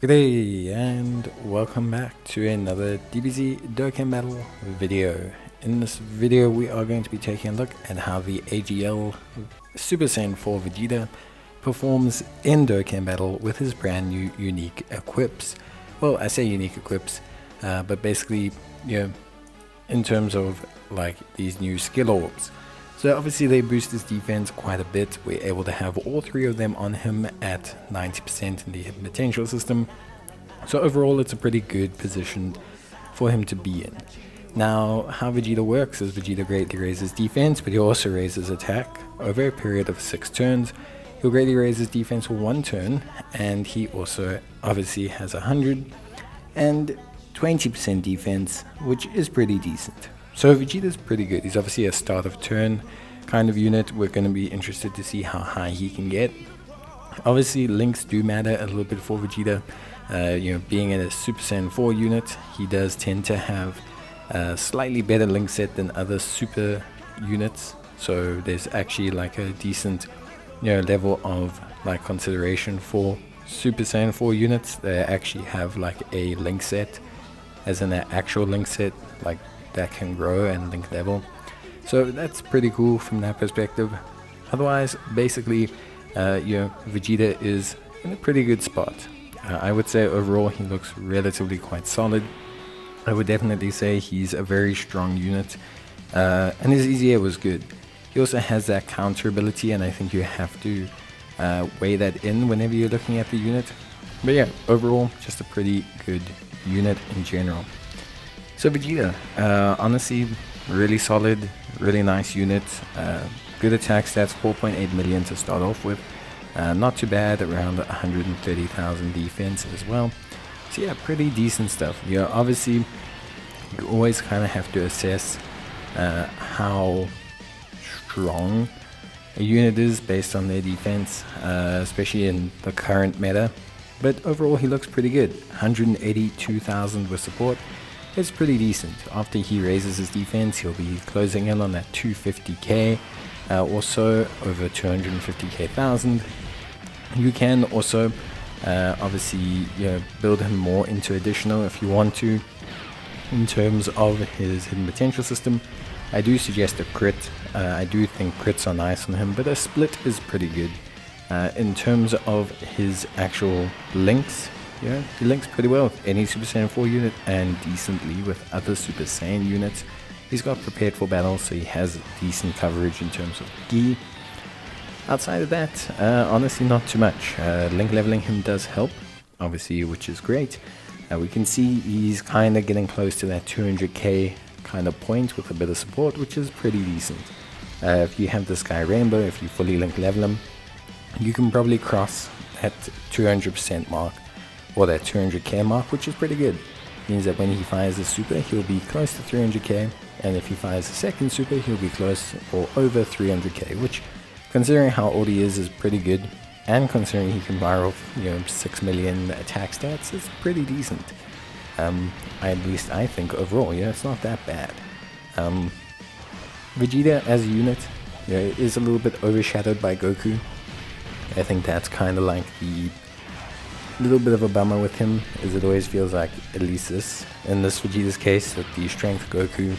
G'day and welcome back to another DBZ Dokkan battle video. In this video we are going to be taking a look at how the AGL Super Saiyan 4 Vegeta performs in Dokkan battle with his brand new unique equips. Well, I say unique equips, but basically, in terms of like these new skill orbs. So obviously they boost his defense quite a bit. We're able to have all three of them on him at 90% in the hidden potential system. So overall it's a pretty good position for him to be in. Now how Vegeta works is Vegeta greatly raises defense, but he also raises attack over a period of 6 turns. He'll greatly raise his defense for 1 turn, and he also obviously has 100 and 20% defense, which is pretty decent. So Vegeta's pretty good. He's obviously a start of turn kind of unit. We're going to be interested to see how high he can get. Obviously links do matter a little bit for Vegeta. Being in a Super Saiyan 4 unit, he does tend to have a slightly better link set than other super units. So there's actually like a decent level of like consideration for Super Saiyan 4 units. They actually have like a link set, as in an actual link set, like that can grow and link level. So that's pretty cool from that perspective. Otherwise, basically, Vegeta is in a pretty good spot. I would say overall he looks relatively quite solid. I would definitely say he's a very strong unit, and his EZA was good. He also has that counter ability, and I think you have to weigh that in whenever you're looking at the unit. But yeah, overall just a pretty good unit in general. So Vegeta, honestly, really solid, really nice unit. Good attack stats, 4.8 million to start off with. Not too bad, around 130,000 defense as well. So yeah, pretty decent stuff. Obviously, you always kind of have to assess how strong a unit is based on their defense, especially in the current meta. But overall, he looks pretty good. 182,000 with support. It's pretty decent. After he raises his defense, he'll be closing in on that 250k, also over 250k thousand. You can also obviously build him more into additional if you want to. In terms of his hidden potential system, I do suggest a crit. I do think crits are nice on him, but a split is pretty good. In terms of his actual links, he links pretty well with any Super Saiyan 4 unit and decently with other Super Saiyan units. He's got prepared for battle, so he has decent coverage in terms of Gi. Outside of that, honestly not too much. Link leveling him does help, obviously, which is great. We can see he's kind of getting close to that 200k kind of point with a bit of support, which is pretty decent. If you have this guy Rainbow, if you fully link level him, you can probably cross that 200% mark, or that 200k mark, which is pretty good. Means that when he fires a super, he'll be close to 300k, and if he fires a second super, he'll be close or over 300k, which, considering how old he is pretty good, and considering he can fire off 6 million attack stats, is pretty decent. At least I think overall, it's not that bad. Vegeta as a unit is a little bit overshadowed by Goku. I think that's kind of like the little bit of a bummer with him, as it always feels like, at least in this Vegeta's case, that the strength Goku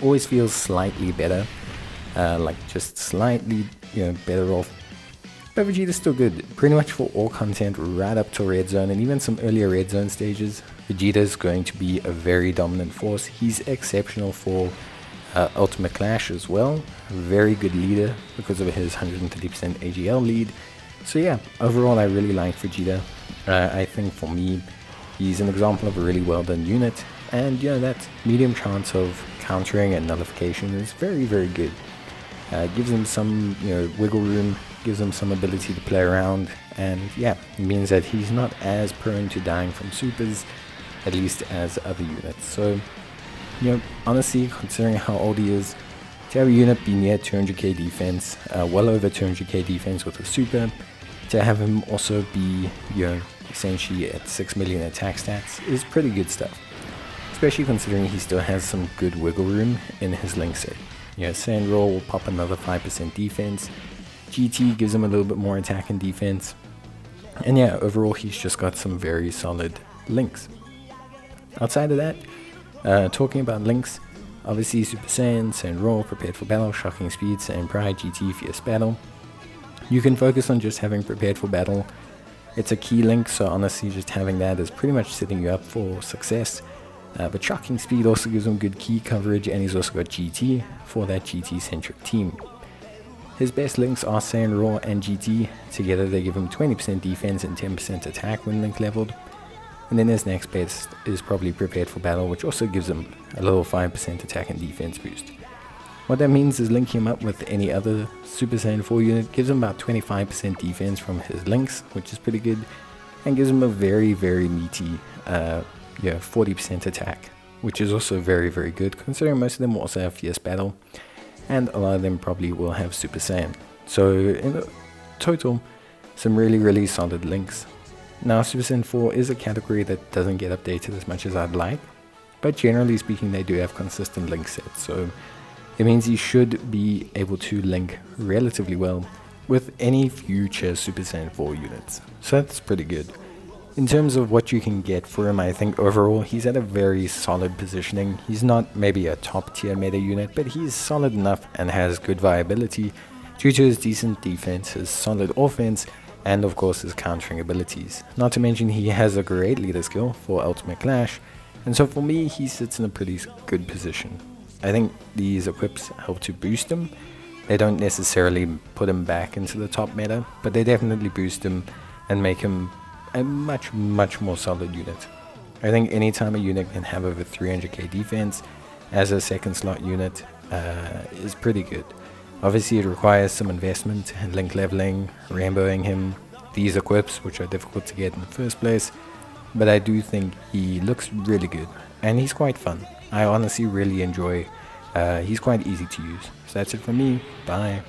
always feels slightly better, like just slightly better off. But Vegeta's still good, pretty much for all content right up to Red Zone, and even some earlier Red Zone stages. Vegeta's going to be a very dominant force. He's exceptional for Ultimate Clash as well, a very good leader because of his 130% AGL lead. So yeah, overall I really like Vegeta. I think for me, he's an example of a really well done unit, and that medium chance of countering and nullification is very, very good. Gives him some wiggle room, gives him some ability to play around, and it means that he's not as prone to dying from supers, at least as other units. So honestly, considering how old he is, to have a unit be near 200k defense, well over 200k defense with a super, to have him also be essentially at 6 million attack stats is pretty good stuff, especially considering he still has some good wiggle room in his link set. Sand Roll will pop another 5% defense, GT gives him a little bit more attack and defense, And yeah, overall he's just got some very solid links. Outside of that, talking about links, obviously Super Saiyan, Saiyan Raw, Prepared for Battle, Shocking Speed, Saiyan Pride, GT, Fierce Battle. You can focus on just having Prepared for Battle. It's a key link, so honestly just having that is pretty much setting you up for success. But Shocking Speed also gives him good key coverage, and he's also got GT for that GT-centric team. His best links are Saiyan Raw and GT. Together they give him 20% defense and 10% attack when link leveled. And then his next best is probably Prepared for Battle, which also gives him a little 5% attack and defense boost. What that means is linking him up with any other Super Saiyan 4 unit gives him about 25% defense from his links, which is pretty good, and gives him a very, very meaty 40% attack, which is also very, very good, considering most of them also have Fierce Battle, and a lot of them probably will have Super Saiyan. So in total, some really, really solid links. Now, Super Saiyan 4 is a category that doesn't get updated as much as I'd like, but generally speaking they do have consistent link sets, so it means you should be able to link relatively well with any future Super Saiyan 4 units, so that's pretty good. In terms of what you can get for him, I think overall he's at a very solid positioning. He's not maybe a top tier meta unit, but he's solid enough and has good viability due to his decent defense, his solid offense, and of course his countering abilities. Not to mention he has a great leader skill for Ultimate Clash, and so for me he sits in a pretty good position. I think these equips help to boost him. They don't necessarily put him back into the top meta, but they definitely boost him and make him a much more solid unit. I think anytime a unit can have over 300k defense as a second slot unit is pretty good. Obviously it requires some investment and link leveling, rainbowing him, these equips which are difficult to get in the first place, but I do think he looks really good and he's quite fun. I honestly really enjoy, he's quite easy to use. So that's it from me, bye.